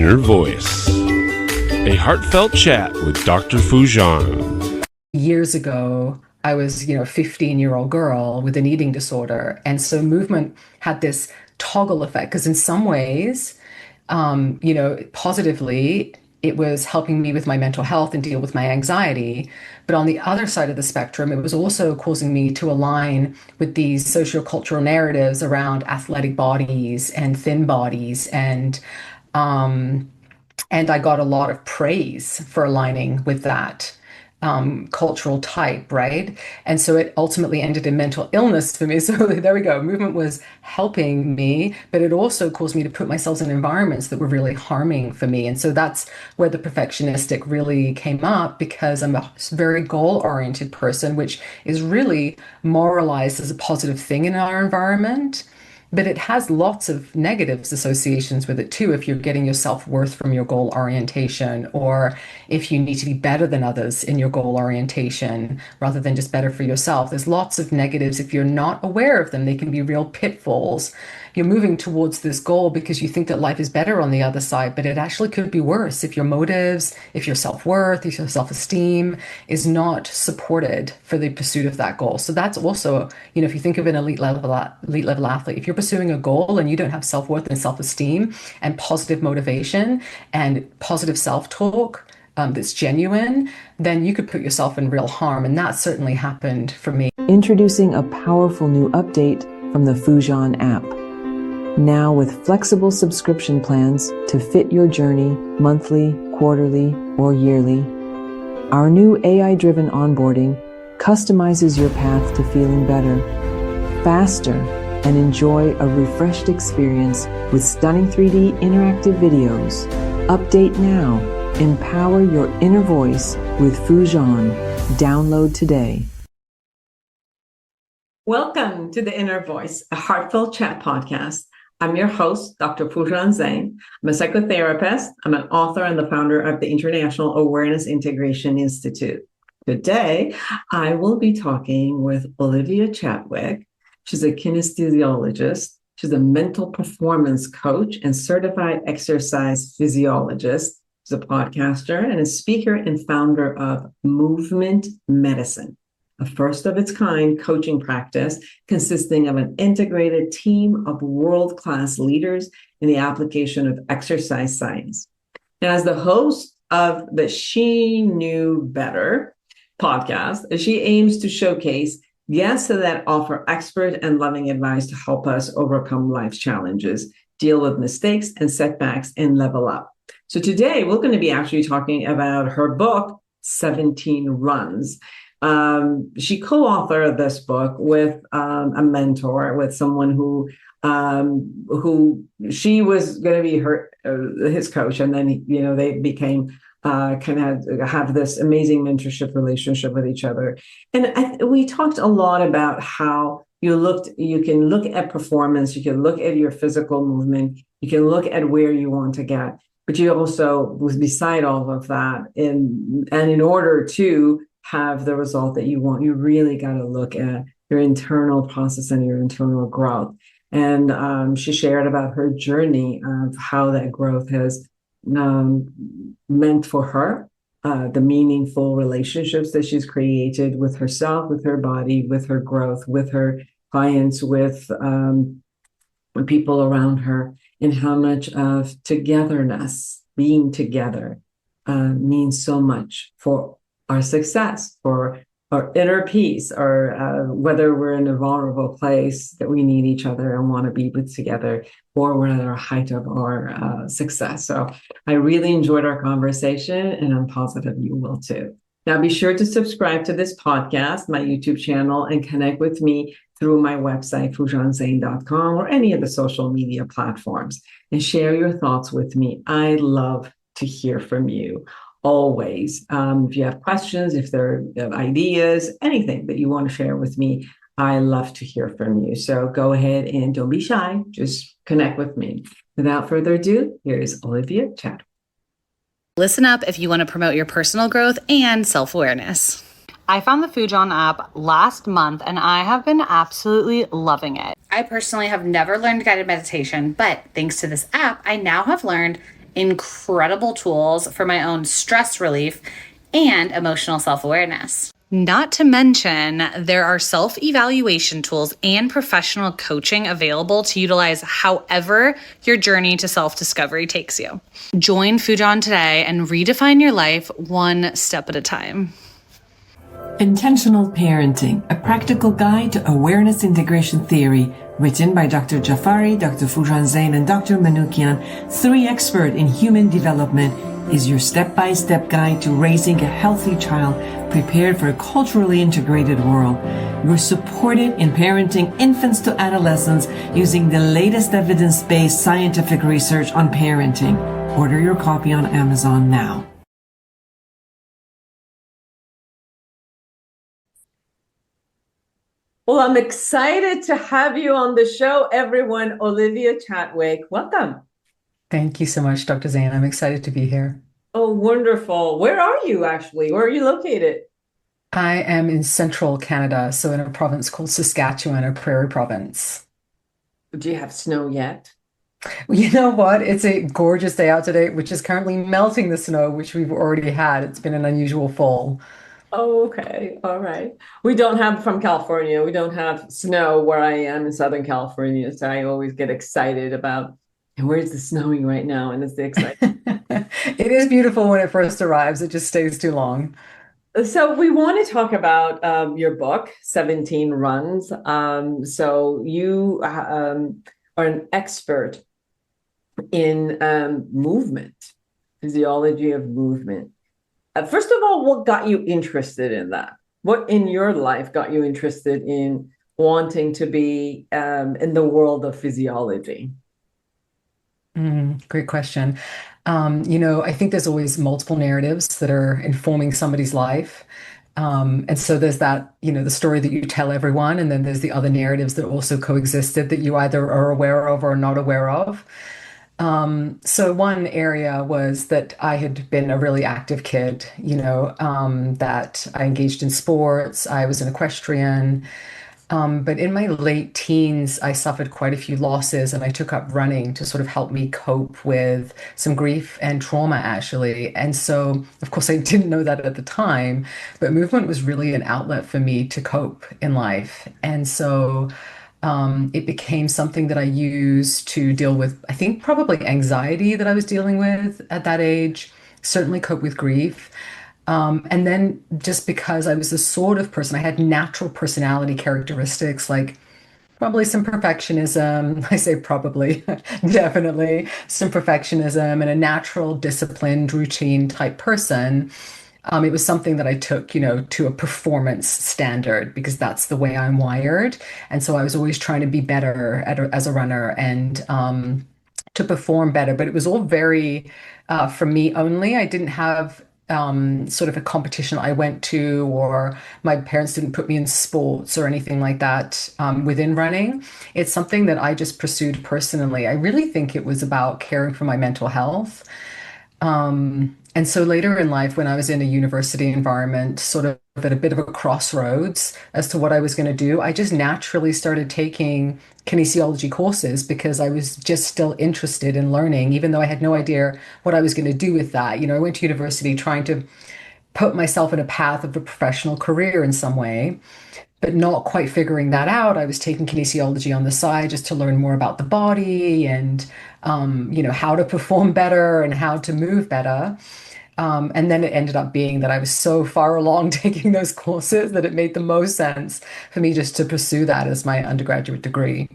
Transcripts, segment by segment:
Inner Voice, a heartfelt chat with Dr. Foojan. Years ago, I was, a 15-year-old girl with an eating disorder. And so movement had this toggle effect because in some ways, positively, it was helping me with my mental health and deal with my anxiety. But on the other side of the spectrum, it was also causing me to align with these sociocultural narratives around athletic bodies and thin bodies um, and I got a lot of praise for aligning with that cultural type, right? And so it ultimately ended in mental illness for me. So there we go. Movement was helping me, but it also caused me to put myself in environments that were really harming for me. And so that's where the perfectionistic really came up because I'm a very goal-oriented person, which is really moralized as a positive thing in our environment. But it has lots of negatives associations with it too. If you're getting your self-worth from your goal orientation, or if you need to be better than others in your goal orientation rather than just better for yourself, there's lots of negatives. If you're not aware of them, they can be real pitfalls. You're moving towards this goal because you think that life is better on the other side, but it actually could be worse if your motives, if your self-worth, if your self-esteem is not supported for the pursuit of that goal. So that's also, if you think of an elite level athlete, if you're pursuing a goal and you don't have self-worth and self-esteem and positive motivation and positive self-talk that's genuine, then you could put yourself in real harm. And that certainly happened for me. Introducing a powerful new update from the Foojan app. Now with flexible subscription plans to fit your journey monthly, quarterly, or yearly. Our new AI-driven onboarding customizes your path to feeling better, faster, and enjoy a refreshed experience with stunning 3D interactive videos. Update now. Empower your inner voice with Foojan. Download today. Welcome to The Inner Voice, a heartfelt chat podcast. I'm your host, Dr. Foojan Zeine. I'm a psychotherapist. I'm an author and the founder of the International Awareness Integration Institute. Today, I will be talking with Olivia Chadwick. She's a kinesiologist. She's a mental performance coach and certified exercise physiologist. She's a podcaster and a speaker and founder of Movement Medicine, a first of its kind coaching practice consisting of an integrated team of world-class leaders in the application of exercise science. And as the host of the She Knew Better podcast, she aims to showcase guests that offer expert and loving advice to help us overcome life's challenges, deal with mistakes and setbacks, and level up. So today we're going to be actually talking about her book, 17 Runs. She co-authored this book with a mentor, with someone who she was going to be his coach, and then they became kind of have this amazing mentorship relationship with each other. And we talked a lot about how you can look at performance, you can look at your physical movement, you can look at where you want to get, but you also, beside all of that, in order to have the result that you want, you really got to look at your internal process and your internal growth. And she shared about her journey of how that growth has meant for her, the meaningful relationships that she's created with herself, with her body, with her growth, with her clients, with people around her, and how much of togetherness, being together, means so much for our success, for our inner peace, or whether we're in a vulnerable place that we need each other and want to be with together, or we're at our height of our success. So I really enjoyed our conversation, and I'm positive you will too. Now be sure to subscribe to this podcast, my YouTube channel, and connect with me through my website, foojanzeine.com, or any of the social media platforms, and share your thoughts with me. I love to hear from you. Always. If you have questions, if there are ideas, anything that you want to share with me, I love to hear from you. So go ahead and don't be shy. Just connect with me. Without further ado, here's Olivia Chadwick. Listen up if you want to promote your personal growth and self-awareness. I found the Foojan app last month and I have been absolutely loving it. I personally have never learned guided meditation, but thanks to this app, I now have learned incredible tools for my own stress relief and emotional self-awareness. Not to mention, there are self-evaluation tools and professional coaching available to utilize however your journey to self-discovery takes you. Join Foojan today and redefine your life one step at a time. Intentional Parenting, a practical guide to awareness integration theory, written by Dr. Jafari, Dr. Foojan Zeine, and Dr. Manoukian, 3 experts in human development, is your step-by-step guide to raising a healthy child prepared for a culturally integrated world. You're supported in parenting infants to adolescents using the latest evidence-based scientific research on parenting. Order your copy on Amazon now. Well, I'm excited to have you on the show, everyone. Olivia Chatwick, welcome. Thank you so much, Dr. Zeine. I'm excited to be here. Oh, wonderful. Where are you actually? Where are you located? I am in central Canada, so in a province called Saskatchewan, a prairie province. Do you have snow yet? You know what? It's a gorgeous day out today, which is currently melting the snow, which we've already had. It's been an unusual fall. Oh, okay. All right. We don't have from California. We don't have snow where I am in Southern California. So I always get excited about, and where's the snowing right now? And it's the excitement. It is beautiful when it first arrives. It just stays too long. So we want to talk about your book, 17 Runs. So you are an expert in movement, physiology of movement. First of all, what got you interested in that? What in your life got you interested in wanting to be in the world of physiology? Great question. I think there's always multiple narratives that are informing somebody's life. And so there's that, the story that you tell everyone, and then there's the other narratives that also coexisted that you either are aware of or not aware of. So one area was that I had been a really active kid, that I engaged in sports. I was an equestrian. But in my late teens, I suffered quite a few losses and I took up running to sort of help me cope with some grief and trauma, actually. And so, of course, I didn't know that at the time, but movement was really an outlet for me to cope in life. And so, it became something that I used to deal with, I think, probably anxiety that I was dealing with at that age, certainly cope with grief. And then just because I was the sort of person, I had natural personality characteristics like probably some perfectionism. I say probably, definitely some perfectionism and a natural disciplined routine type person. It was something that I took, to a performance standard because that's the way I'm wired. And so I was always trying to be better as a runner and to perform better. But it was all very for me only. I didn't have sort of a competition I went to, or my parents didn't put me in sports or anything like that within running. It's something that I just pursued personally. I really think it was about caring for my mental health. And so later in life, when I was in a university environment, sort of at a bit of a crossroads as to what I was going to do, I just naturally started taking kinesiology courses because I was just still interested in learning, even though I had no idea what I was going to do with that. I went to university trying to put myself in a path of a professional career in some way, but not quite figuring that out. I was taking kinesiology on the side just to learn more about the body and, how to perform better and how to move better. And then it ended up being that I was so far along taking those courses that it made the most sense for me just to pursue that as my undergraduate degree.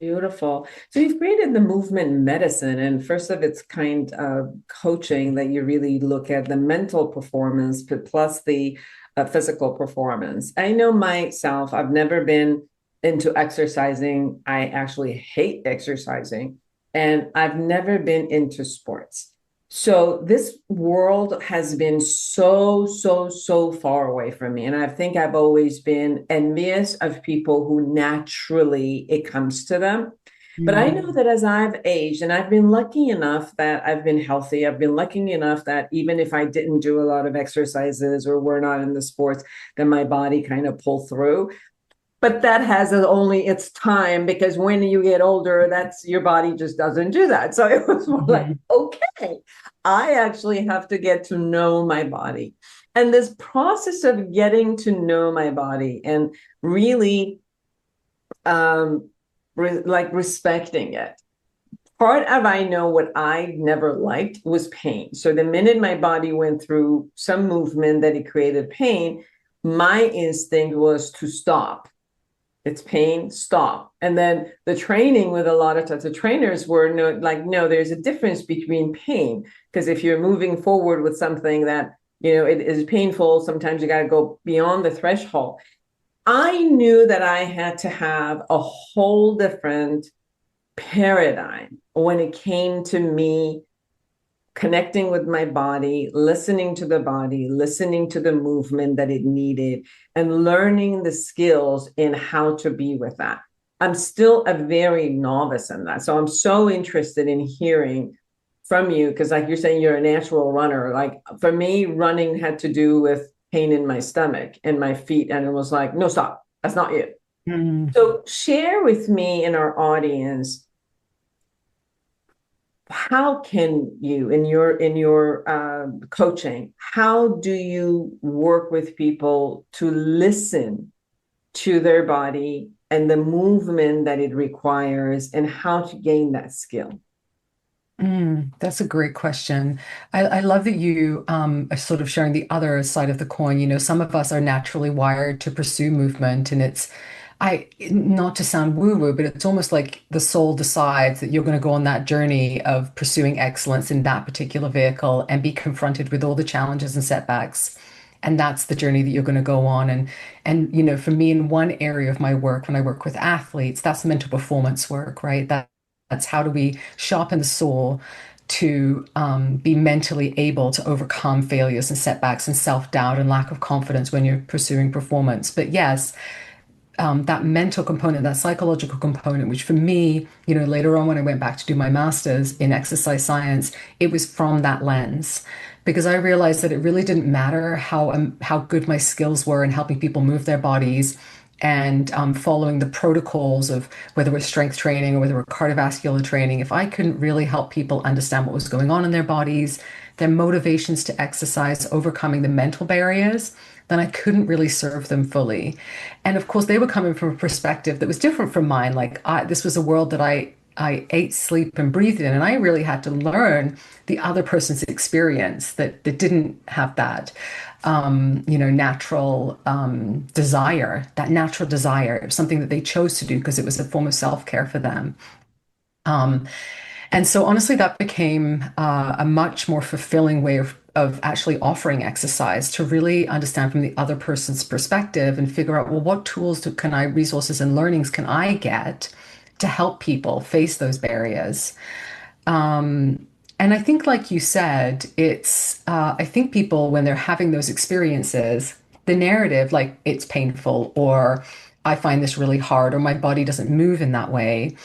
Beautiful. So you've created the movement medicine and first of its kind coaching that you really look at the mental performance plus the physical performance. I know myself, I've never been into exercising. I actually hate exercising, and I've never been into sports. So this world has been so, so, so far away from me. And I think I've always been envious of people who naturally it comes to them. But I know that as I've aged, and I've been lucky enough that I've been healthy, I've been lucky enough that even if I didn't do a lot of exercises or were not in the sports, then my body kind of pulled through. But that has only its time, because when you get older, that's your body just doesn't do that. So it was more like, okay, I actually have to get to know my body. And this process of getting to know my body and really like respecting it. Part of I know what I never liked was pain. So the minute my body went through some movement that it created pain, my instinct was to stop. It's pain, stop. And then the training with a lot of types of trainers were no, there's a difference between pain. Because if you're moving forward with something that, it is painful, sometimes you got to go beyond the threshold. I knew that I had to have a whole different paradigm when it came to me connecting with my body, listening to the body, listening to the movement that it needed, and learning the skills in how to be with that. I'm still a very novice in that. So I'm so interested in hearing from you, because like you're saying, you're a natural runner. Like for me, running had to do with pain in my stomach and my feet. And it was like, no, stop. That's not it. So share with me and our audience, how can you in your coaching, how do you work with people to listen to their body and the movement that it requires, and how to gain that skill? That's a great question. I love that you are sort of sharing the other side of the coin. Some of us are naturally wired to pursue movement, and not to sound woo-woo, but it's almost like the soul decides that you're going to go on that journey of pursuing excellence in that particular vehicle and be confronted with all the challenges and setbacks. And that's the journey that you're going to go on. And for me, in one area of my work, when I work with athletes, that's mental performance work, right? That's how do we sharpen the saw to be mentally able to overcome failures and setbacks and self-doubt and lack of confidence when you're pursuing performance. But yes, that mental component, that psychological component, which for me, later on when I went back to do my master's in exercise science, it was from that lens. Because I realized that it really didn't matter how good my skills were in helping people move their bodies and following the protocols of whether it was strength training or whether it were cardiovascular training. If I couldn't really help people understand what was going on in their bodies, their motivations to exercise, overcoming the mental barriers, then I couldn't really serve them fully. And of course, they were coming from a perspective that was different from mine. Like this was a world that I ate, sleep, and breathed in, and I really had to learn the other person's experience that didn't have that, natural desire. That natural desire, it was something that they chose to do because it was a form of self-care for them. And so honestly, that became a much more fulfilling way of actually offering exercise, to really understand from the other person's perspective and figure out, well, what tools resources and learnings can I get to help people face those barriers? And I think, like you said, I think people, when they're having those experiences, the narrative, like it's painful, or I find this really hard, or my body doesn't move in that way,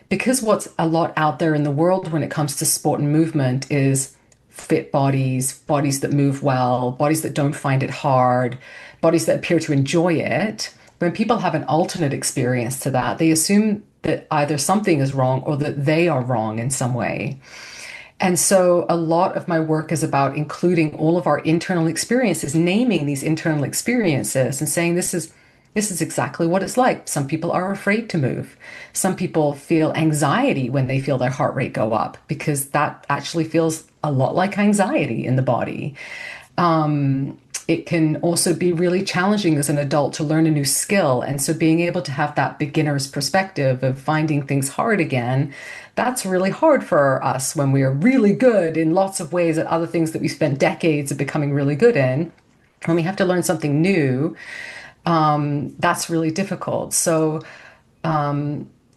because what's a lot out there in the world when it comes to sport and movement is fit bodies, bodies that move well, bodies that don't find it hard, bodies that appear to enjoy it. When people have an alternate experience to that, they assume that either something is wrong or that they are wrong in some way. And so a lot of my work is about including all of our internal experiences, naming these internal experiences and saying this is exactly what it's like. Some people are afraid to move. Some people feel anxiety when they feel their heart rate go up, because that actually feels a lot like anxiety in the body. It can also be really challenging as an adult to learn a new skill. And so being able to have that beginner's perspective of finding things hard again, that's really hard for us when we are really good in lots of ways at other things that we spent decades of becoming really good in. When we have to learn something new, that's really difficult. So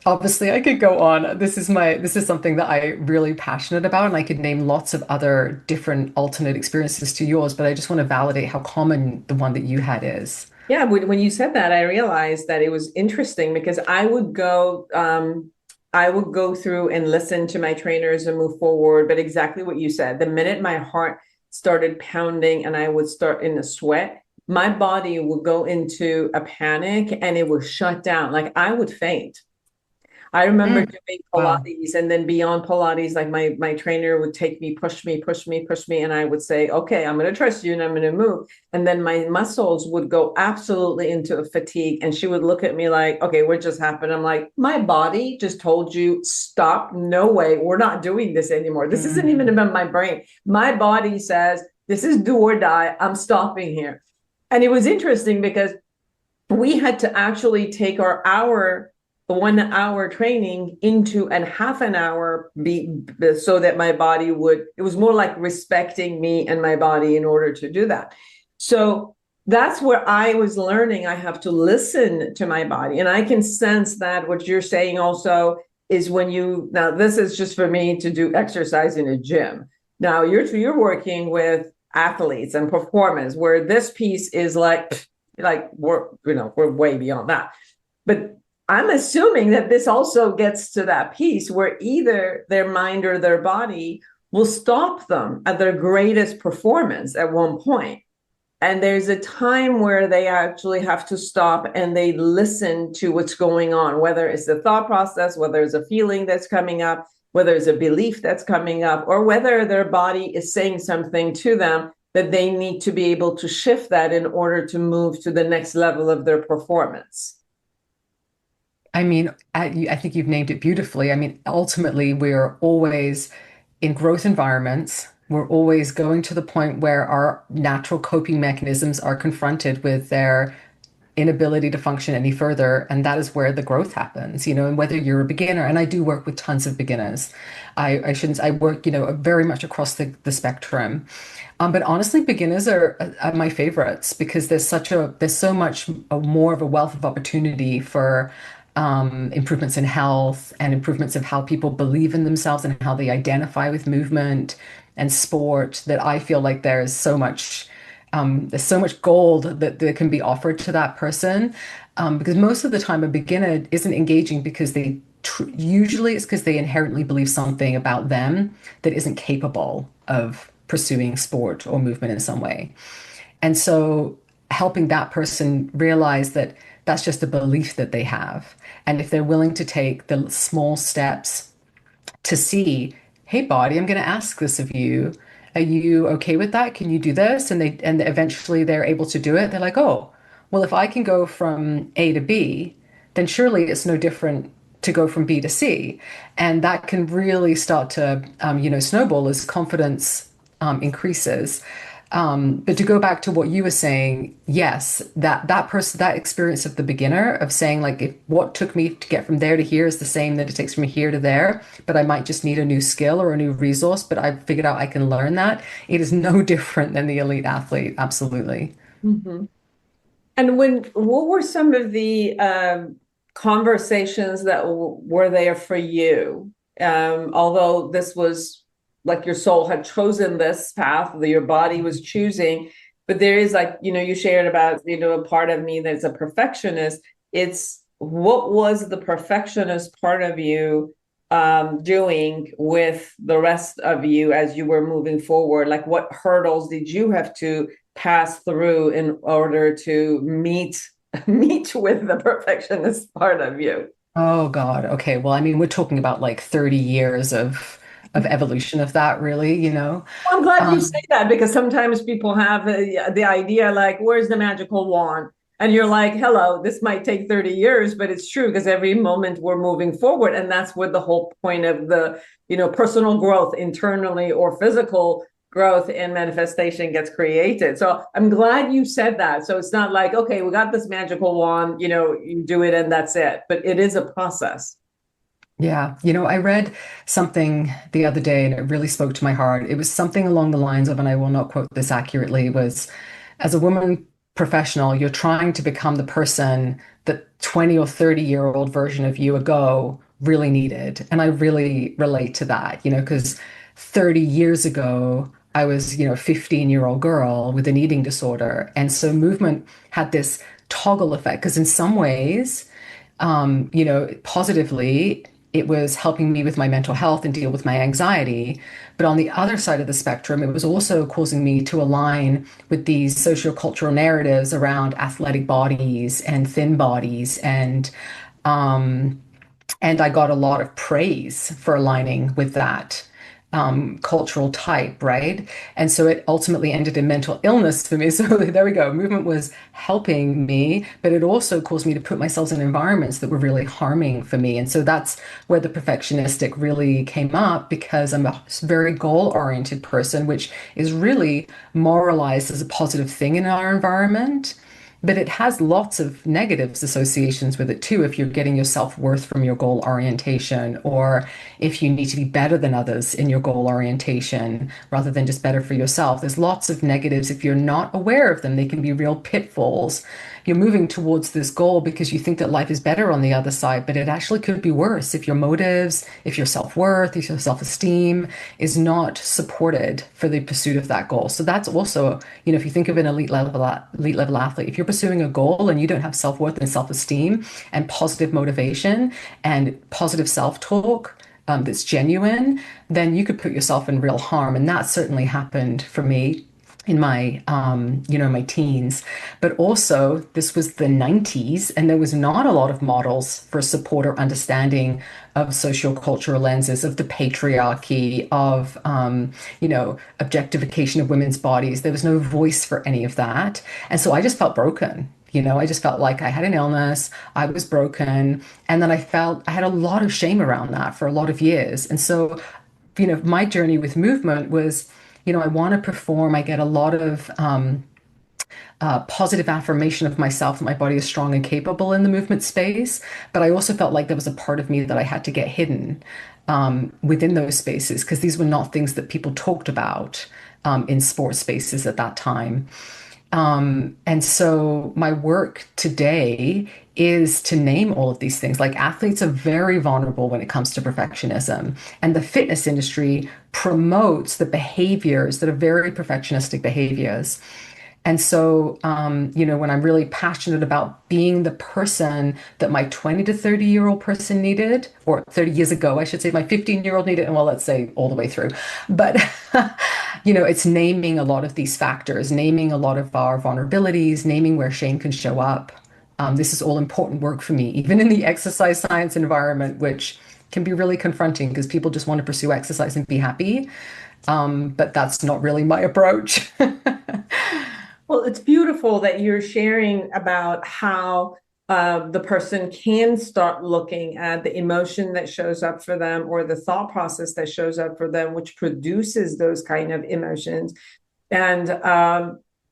obviously I could go on. This is something that I really passionate about, and I could name lots of other different alternate experiences to yours, but I just want to validate how common the one that you had is. Yeah, when you said that, I realized that it was interesting, because I would go through and listen to my trainers and move forward. But exactly what you said, the minute my heart started pounding and I would start in a sweat, my body would go into a panic and it would shut down. Like I would faint. I remember Mm. doing Wow. Pilates, and then beyond Pilates, like my trainer would take me, push me, push me, push me, and I would say, "Okay, I'm going to trust you, and I'm going to move." And then my muscles would go absolutely into a fatigue, and she would look at me like, "Okay, what just happened?" I'm like, "My body just told you stop. No way, we're not doing this anymore. This isn't even Mm. about my brain. My body says this is do or die. I'm stopping here." And it was interesting because we had to actually take our hour 1 hour training into a half an hour so that my body would, it was more like respecting me and my body in order to do that. So that's where I was learning I have to listen to my body. And I can sense that what you're saying also is when you, now this is just for me to do exercise in a gym. Now you're working with athletes and performance where this piece is like we're way beyond that. But I'm assuming that this also gets to that piece where either their mind or their body will stop them at their greatest performance at one point. And there's a time where they actually have to stop and they listen to what's going on, whether it's the thought process, whether it's a feeling that's coming up, whether it's a belief that's coming up, or whether their body is saying something to them that they need to be able to shift that in order to move to the next level of their performance. I mean, I think you've named it beautifully. I mean, ultimately, we're always in growth environments. We're always going to the point where our natural coping mechanisms are confronted with their inability to function any further. And that is where the growth happens, and whether you're a beginner, and I do work with tons of beginners. I shouldn't, I work, very much across the spectrum. But honestly, beginners are my favorites because there's so much more of a wealth of opportunity for improvements in health and improvements of how people believe in themselves and how they identify with movement and sport that I feel like there's so much gold that can be offered to that person. Because most of the time, a beginner isn't engaging because usually it's because they inherently believe something about them that isn't capable of pursuing sport or movement in some way. And so helping that person realize that that's just a belief that they have. And if they're willing to take the small steps to see, hey, body, I'm going to ask this of you. Are you okay with that? Can you do this? And eventually they're able to do it. They're like, oh, well, if I can go from A to B, then surely it's no different to go from B to C. And that can really start to, snowball as confidence increases. But to go back to what you were saying, yes, that person, that experience of the beginner of saying like, if what took me to get from there to here is the same that it takes from here to there, but I might just need a new skill or a new resource, but I've figured out I can learn that. It is no different than the elite athlete. Absolutely. Mhm. And what were some of the conversations that were there for you? Although this was like your soul had chosen this path, your body was choosing, but there is like, you shared about, a part of me that's a perfectionist. It's what was the perfectionist part of you doing with the rest of you as you were moving forward? Like what hurdles did you have to pass through in order to meet with the perfectionist part of you? Oh God. Okay. Well, I mean, we're talking about like 30 years of evolution of that, really, I'm glad you say Um, that because sometimes people have the idea like, where's the magical wand? And you're like, hello, this might take 30 years, but it's true because every moment we're moving forward. And that's what the whole point of the, personal growth internally or physical growth and manifestation gets created. So I'm glad you said that. So it's not like, okay, we got this magical wand, you do it and that's it. But it is a process. Yeah, I read something the other day and it really spoke to my heart. It was something along the lines of, and I will not quote this accurately, was as a woman professional, you're trying to become the person that 20 or 30-year-old version of you ago really needed. And I really relate to that, because 30 years ago, I was, a 15-year-old girl with an eating disorder. And so movement had this toggle effect because in some ways, positively, it was helping me with my mental health and deal with my anxiety. But on the other side of the spectrum, it was also causing me to align with these sociocultural narratives around athletic bodies and thin bodies um, and I got a lot of praise for aligning with that cultural type, right? And so it ultimately ended in mental illness for me. So there we go. Movement was helping me, but it also caused me to put myself in environments that were really harming for me. And so that's where the perfectionistic really came up because I'm a very goal-oriented person, which is really moralized as a positive thing in our environment. But it has lots of negatives associations with it too. If you're getting your self-worth from your goal orientation, or if you need to be better than others in your goal orientation rather than just better for yourself, there's lots of negatives. If you're not aware of them, they can be real pitfalls. You're moving towards this goal because you think that life is better on the other side, but it actually could be worse if your motives, if your self-worth, if your self-esteem is not supported for the pursuit of that goal. So that's also, if you think of an elite level athlete, if you're pursuing a goal and you don't have self-worth and self-esteem and positive motivation and positive self-talk, that's genuine, then you could put yourself in real harm. And that certainly happened for me in my teens. But also, this was the 90s, and there was not a lot of models for support or understanding of sociocultural lenses of the patriarchy, of, objectification of women's bodies. There was no voice for any of that. And so I just felt broken. I just felt like I had an illness, I was broken, and then I felt I had a lot of shame around that for a lot of years. And so, my journey with movement was, I want to perform. I get a lot of positive affirmation of myself that my body is strong and capable in the movement space. But I also felt like there was a part of me that I had to get hidden within those spaces because these were not things that people talked about in sports spaces at that time. And so my work today is to name all of these things. Like athletes are very vulnerable when it comes to perfectionism. And the fitness industry promotes the behaviors that are very perfectionistic behaviors. And so, when I'm really passionate about being the person that my 20 to 30-year-old person needed, or 30 years ago, I should say, my 15-year-old needed, and well, let's say all the way through. But, it's naming a lot of these factors, naming a lot of our vulnerabilities, naming where shame can show up. This is all important work for me, even in the exercise science environment, which can be really confronting because people just want to pursue exercise and be happy. But that's not really my approach. Well, it's beautiful that you're sharing about how the person can start looking at the emotion that shows up for them or the thought process that shows up for them, which produces those kind of emotions. And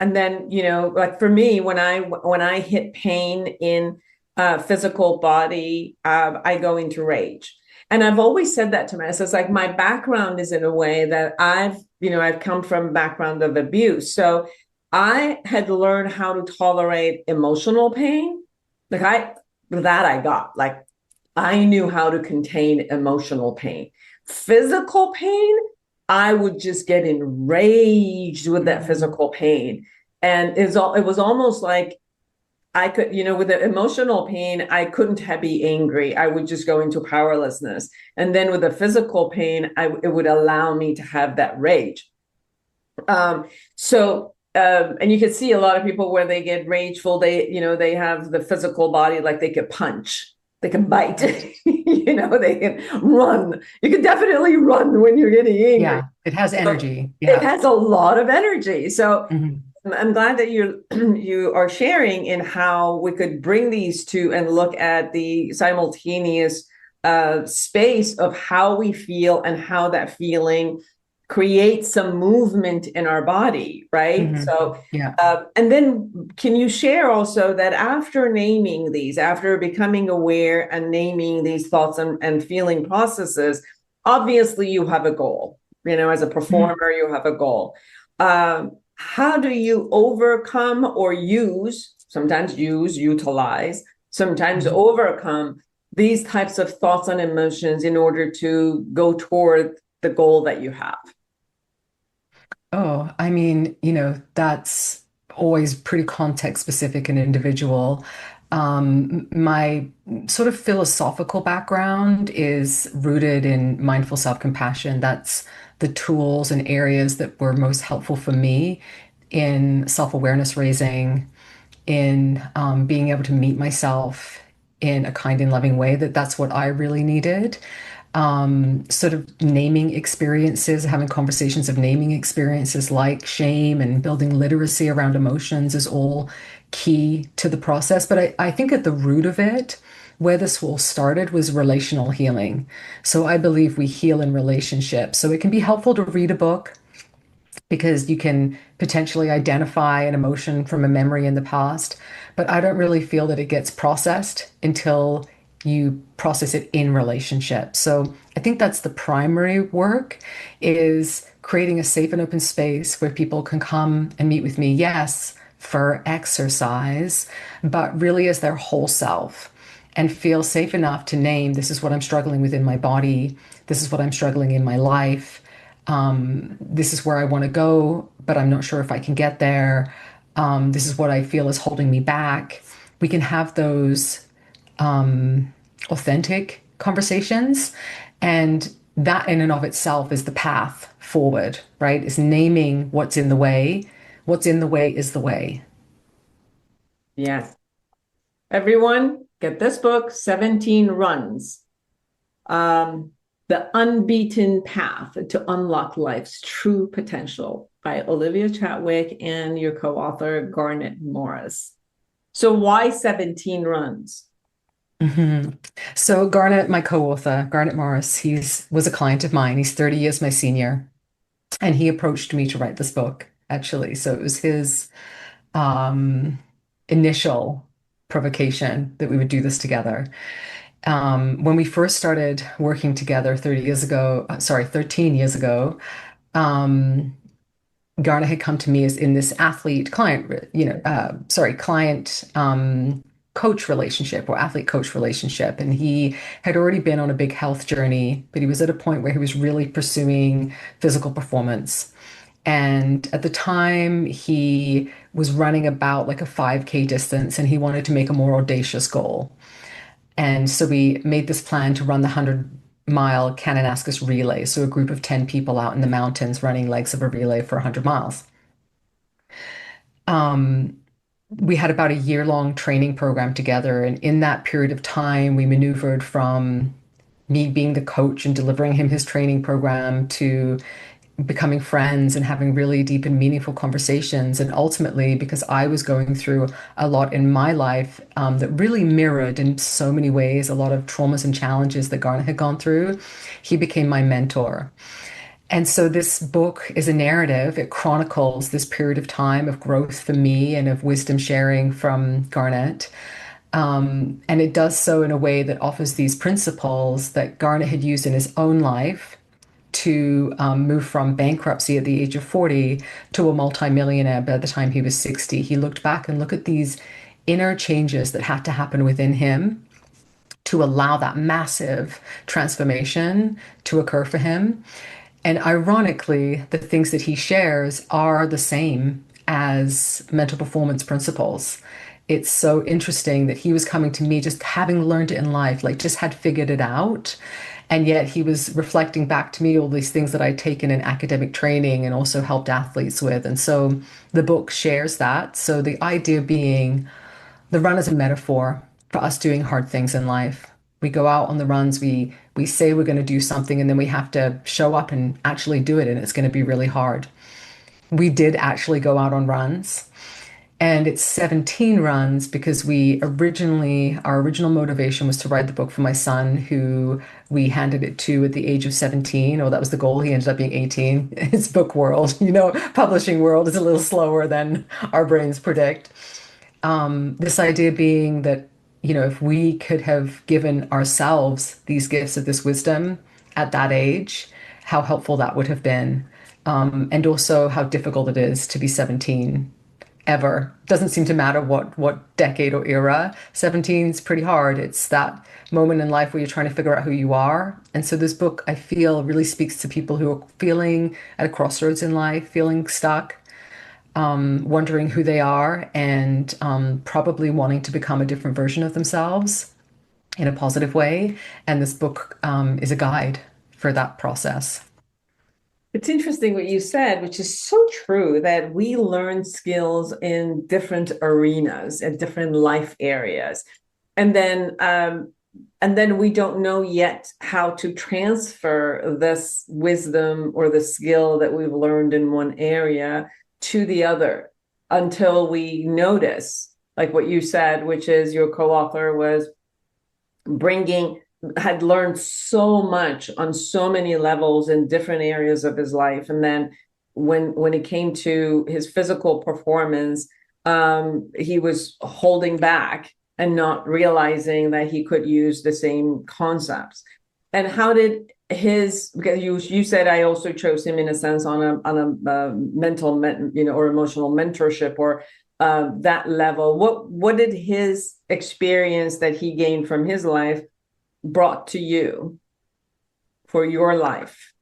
then, like for me, when I hit pain in physical body, I go into rage. And I've always said that to myself. It's like my background is in a way that I've come from a background of abuse. So I had to learn how to tolerate emotional pain. I got. Like I knew how to contain emotional pain. Physical pain, I would just get enraged with that physical pain. And it was almost like I could, with the emotional pain, I couldn't be angry. I would just go into powerlessness. And then with the physical pain, it would allow me to have that rage. And you can see a lot of people where they get rageful, they have the physical body, like they could punch, they can bite, they can run. You can definitely run when you're getting angry. Yeah, it has energy. It has a lot of energy. So Mm-hmm. I'm glad that you are sharing in how we could bring these two and look at the simultaneous space of how we feel and how that feeling create some movement in our body, right? Mm-hmm. So, yeah. And then can you share also that after naming these, after becoming aware and naming these thoughts and feeling processes, obviously you have a goal, as a performer, you have a goal. How do you overcome or utilize, sometimes overcome these types of thoughts and emotions in order to go toward the goal that you have? Oh, I mean, that's always pretty context specific and individual. My sort of philosophical background is rooted in mindful self-compassion. That's the tools and areas that were most helpful for me in self-awareness raising, in being able to meet myself in a kind and loving way. That's what I really needed. Sort of naming experiences, having conversations of naming experiences like shame and building literacy around emotions is all key to the process. But I think at the root of it, where this all started was relational healing. So I believe we heal in relationships. So it can be helpful to read a book because you can potentially identify an emotion from a memory in the past. But I don't really feel that it gets processed until you process it in relationship. So I think that's the primary work is creating a safe and open space where people can come and meet with me, yes, for exercise, but really as their whole self and feel safe enough to name this is what I'm struggling with in my body, this is what I'm struggling in my life, this is where I want to go, but I'm not sure if I can get there. This is what I feel is holding me back. We can have those authentic conversations. And that in and of itself is the path forward, right? Is naming what's in the way. What's in the way is the way. Yes. Everyone, get this book, 17 Runs. The Unbeaten Path to Unlock Life's True Potential by Olivia Chatwick and your co-author, Garnet Morris. So why 17 runs? So Garnet, my co-author, Garnet Morris, was a client of mine. He's 30 years my senior, and he approached me to write this book, actually. So it was his initial provocation that we would do this together. When we first started working together 13 years ago, Garnet had come to me as in this athlete client, client coach relationship or athlete coach relationship. And he had already been on a big health journey, but he was at a point where he was really pursuing physical performance. And at the time, he was running about like a 5K distance and he wanted to make a more audacious goal. And so we made this plan to run the 100-mile Kananaskis relay. So a group of 10 people out in the mountains running legs of a relay for 100 miles. We had about a year-long training program together. And in that period of time, we maneuvered from me being the coach and delivering him his training program to becoming friends and having really deep and meaningful conversations. And ultimately, because I was going through a lot in my life that really mirrored in so many ways a lot of traumas and challenges that Garnet had gone through, he became my mentor. And so this book is a narrative. It chronicles this period of time of growth for me and of wisdom sharing from Garnet. And it does so in a way that offers these principles that Garnet had used in his own life to move from bankruptcy at the age of 40 to a multimillionaire by the time he was 60. He looked back and looked at these inner changes that had to happen within him to allow that massive transformation to occur for him. And ironically, the things that he shares are the same as mental performance principles. It's so interesting that he was coming to me just having learned it in life, like just had figured it out. And yet he was reflecting back to me all these things that I'd taken in academic training and also helped athletes with. And so the book shares that. So the idea being the run is a metaphor for us doing hard things in life. We go out on the runs, we say we're going to do something, and then we have to show up and actually do it, and it's going to be really hard. We did actually go out on runs. And it's 17 runs because our original motivation was to write the book for my son, who we handed it to at the age of 17, or that was the goal. He ended up being 18. His book world, publishing world is a little slower than our brains predict. This idea being that, if we could have given ourselves these gifts of this wisdom at that age, how helpful that would have been. And also how difficult it is to be 17 ever. Doesn't seem to matter what decade or era. 17 is pretty hard. It's that moment in life where you're trying to figure out who you are. And so this book, I feel, really speaks to people who are feeling at a crossroads in life, feeling stuck, wondering who they are and probably wanting to become a different version of themselves in a positive way. And this book is a guide for that process. It's interesting what you said, which is so true, that we learn skills in different arenas, in different life areas. And then we don't know yet how to transfer this wisdom or the skill that we've learned in one area to the other until we notice, like what you said, which is your co-author was bringing had learned so much on so many levels in different areas of his life, and then when it came to his physical performance, he was holding back and not realizing that he could use the same concepts. And how did his, because you said I also chose him in a sense on a mental or emotional mentorship or that level. What did his experience that he gained from his life brought to you for your life?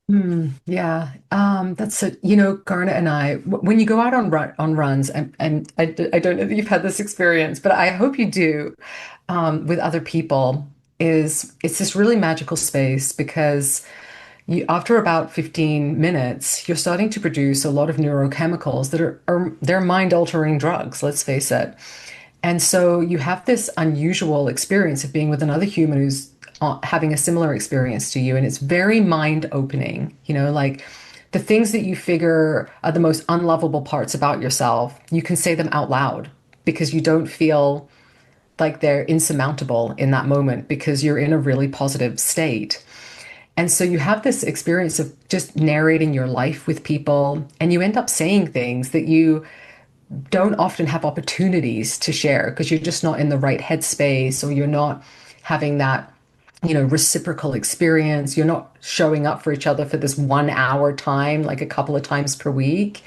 Yeah, that's Garnet and I, when you go out on runs, and I don't know that you've had this experience, but I hope you do, with other people, it's this really magical space because after about 15 minutes, you're starting to produce a lot of neurochemicals that they're mind-altering drugs, let's face it. And so you have this unusual experience of being with another human who's having a similar experience to you. And it's very mind opening, like the things that you figure are the most unlovable parts about yourself, you can say them out loud because you don't feel like they're insurmountable in that moment because you're in a really positive state. And so you have this experience of just narrating your life with people, and you end up saying things that you don't often have opportunities to share because you're just not in the right headspace, or you're not having that, reciprocal experience. You're not showing up for each other for this 1 hour time, like a couple of times per week.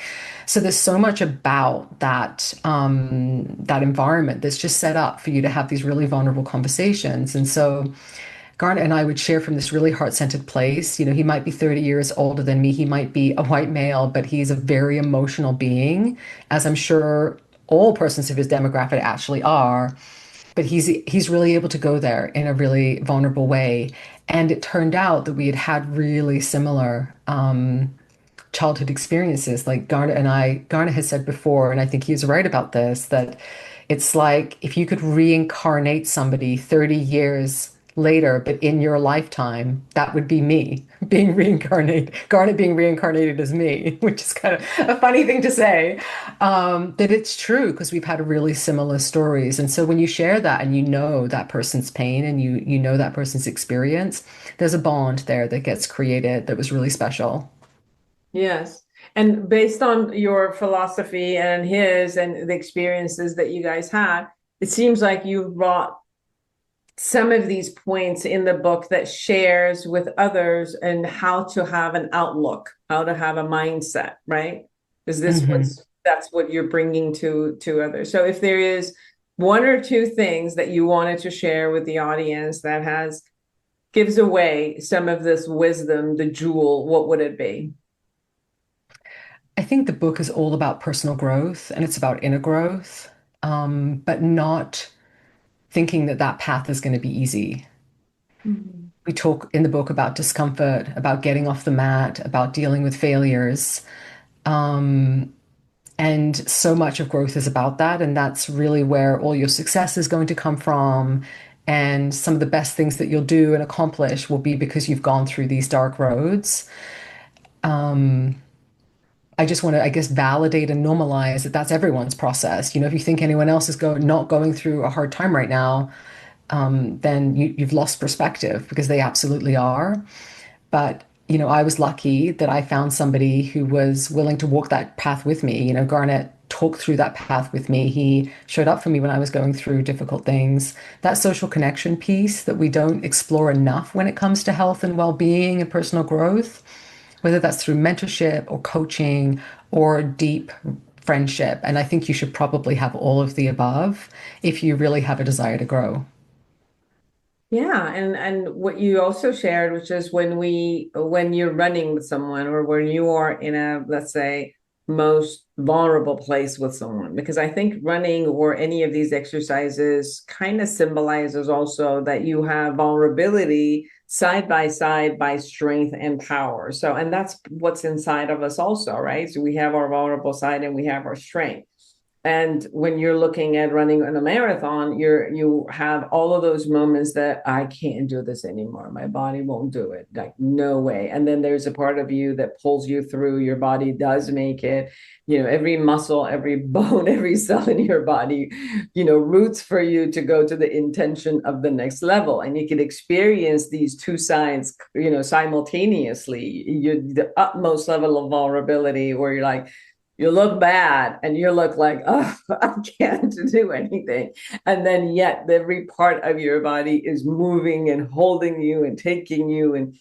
So there's so much about that environment that's just set up for you to have these really vulnerable conversations. And so Garnet and I would share from this really heart-centered place. He might be 30 years older than me. He might be a white male, but he's a very emotional being, as I'm sure all persons of his demographic actually are. But he's really able to go there in a really vulnerable way. And it turned out that we had had really similar childhood experiences. Like Garnet has said before, and I think he's right about this, that it's like if you could reincarnate somebody 30 years later, but in your lifetime, that would be me being reincarnated, Garnet being reincarnated as me, which is kind of a funny thing to say. But it's true because we've had really similar stories. And so when you share that and you know that person's pain and you know that person's experience, there's a bond there that gets created that was really special. Yes. And based on your philosophy and his and the experiences that you guys had, it seems like you've brought some of these points in the book that shares with others and how to have an outlook, how to have a mindset, right? Is this Mhm. that's what you're bringing to others? So if there is one or two things that you wanted to share with the audience that gives away some of this wisdom, the jewel, what would it be? I think the book is all about personal growth and it's about inner growth, but not thinking that that path is going to be easy. Mhm. We talk in the book about discomfort, about getting off the mat, about dealing with failures. Um, and so much of growth is about that. And that's really where all your success is going to come from. And some of the best things that you'll do and accomplish will be because you've gone through these dark roads. I just want to, I guess, validate and normalize that that's everyone's process. If you think anyone else is not going through a hard time right now, then you've lost perspective because they absolutely are. But, I was lucky that I found somebody who was willing to walk that path with me. Garnet talked through that path with me. He showed up for me when I was going through difficult things. That social connection piece that we don't explore enough when it comes to health and well-being and personal growth, whether that's through mentorship or coaching or deep friendship. And I think you should probably have all of the above if you really have a desire to grow. Yeah, and what you also shared, which is when you're running with someone or when you are in a, let's say, most vulnerable place with someone, because I think running or any of these exercises kind of symbolizes also that you have vulnerability side by side by strength and power. So, and that's what's inside of us also, right? So we have our vulnerable side and we have our strength. And when you're looking at running in a marathon, you have all of those moments that I can't do this anymore. My body won't do it. Like, no way. And then there's a part of you that pulls you through. Your body does make it. Every muscle, every bone, every cell in your body, roots for you to go to the intention of the next level. And you can experience these two sides, simultaneously. The utmost level of vulnerability where you're like, you look bad and you look like, oh, I can't do anything. And then yet every part of your body is moving and holding you and taking you. And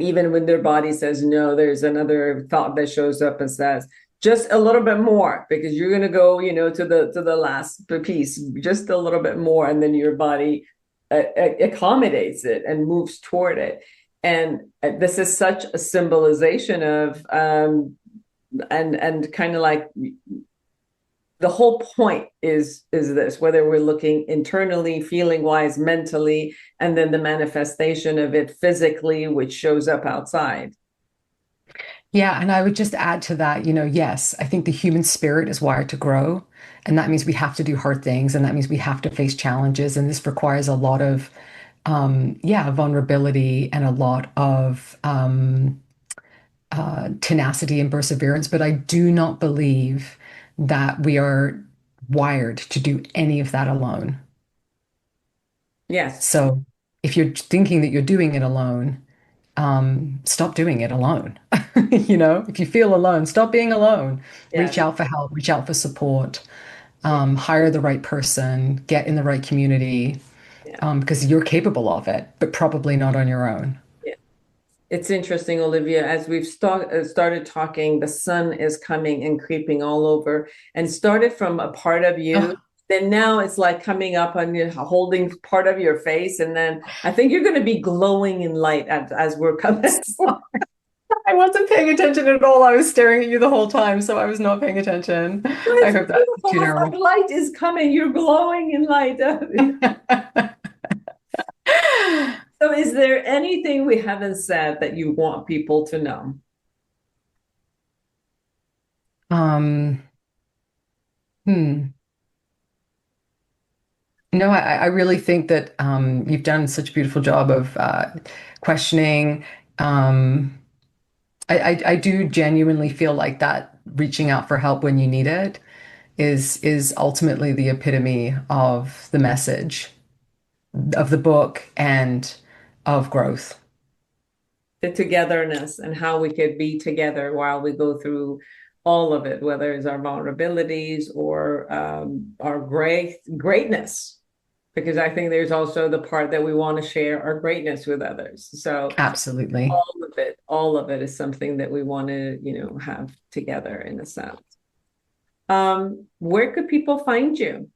even when their body says no, there's another thought that shows up and says, just a little bit more, because you're going to go, to the last piece, just a little bit more. And then your body accommodates it and moves toward it. And this is such a symbolization of, and kind of like the whole point is this, whether we're looking internally, feeling wise, mentally, and then the manifestation of it physically, which shows up outside. Yeah, and I would just add to that, yes, I think the human spirit is wired to grow, and that means we have to do hard things, and that means we have to face challenges, and this requires a lot of, vulnerability and a lot of tenacity and perseverance. But I do not believe that we are wired to do any of that alone. Yes. So if you're thinking that you're doing it alone, stop doing it alone. If you feel alone, stop being alone. Yeah. Reach out for help, reach out for support, hire the right person, get in the right community, because you're capable of it, but probably not on your own. Yeah. It's interesting, Olivia, as we've started talking, the sun is coming and creeping all over, and started from a part of you. Then now it's like coming up on you, holding part of your face. And then I think you're going to be glowing in light as we're coming. I wasn't paying attention at all. I was staring at you the whole time, so I was not paying attention. I hope that's too narrow. Light is coming. You're glowing in light. So is there anything we haven't said that you want people to know? No, I really think that you've done such a beautiful job of questioning. I do genuinely feel like that reaching out for help when you need it is ultimately the epitome of the message of the book and of growth. The togetherness and how we could be together while we go through all of it, whether it's our vulnerabilities or our greatness. Because I think there's also the part that we want to share our greatness with others. So absolutely, all of it is something that we want to, have together in a sense. Where could people find you?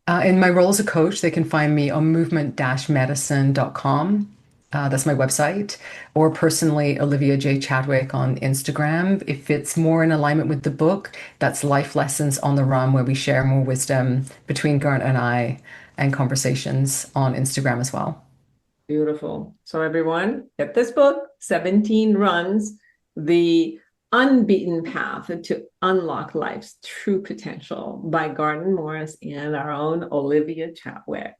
In my role as a coach, they can find me on movement-medicine.com. That's my website, or personally, Olivia J. Chadwick on Instagram. If it's more in alignment with the book, that's Life Lessons on the Run, where we share more wisdom between Gert and I, and conversations on Instagram as well. Beautiful. So everyone, get this book, 17 Runs, The Unbeaten Path to Unlock Life's True Potential by Garden Morris and our own Olivia Chadwick.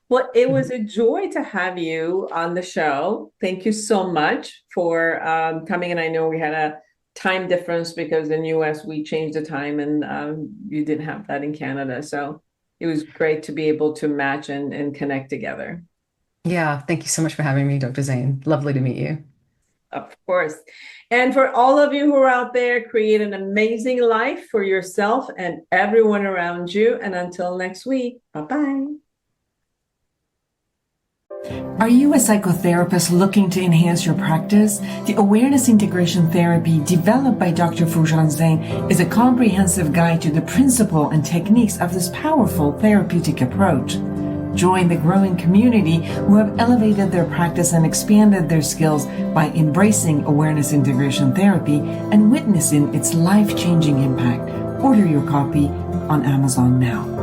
Well, it was a joy to have you on the show. Thank you so much for coming. And I know we had a time difference because in the US we changed the time, and you didn't have that in Canada. So it was great to be able to match and connect together. Yeah, thank you so much for having me, Dr. Zeine. Lovely to meet you. Of course. And for all of you who are out there, create an amazing life for yourself and everyone around you. And until next week, bye-bye. Are you a psychotherapist looking to enhance your practice? The Awareness Integration Therapy developed by Dr. Foojan Zeine is a comprehensive guide to the principle and techniques of this powerful therapeutic approach. Join the growing community who have elevated their practice and expanded their skills by embracing awareness integration therapy and witnessing its life-changing impact. Order your copy on Amazon now.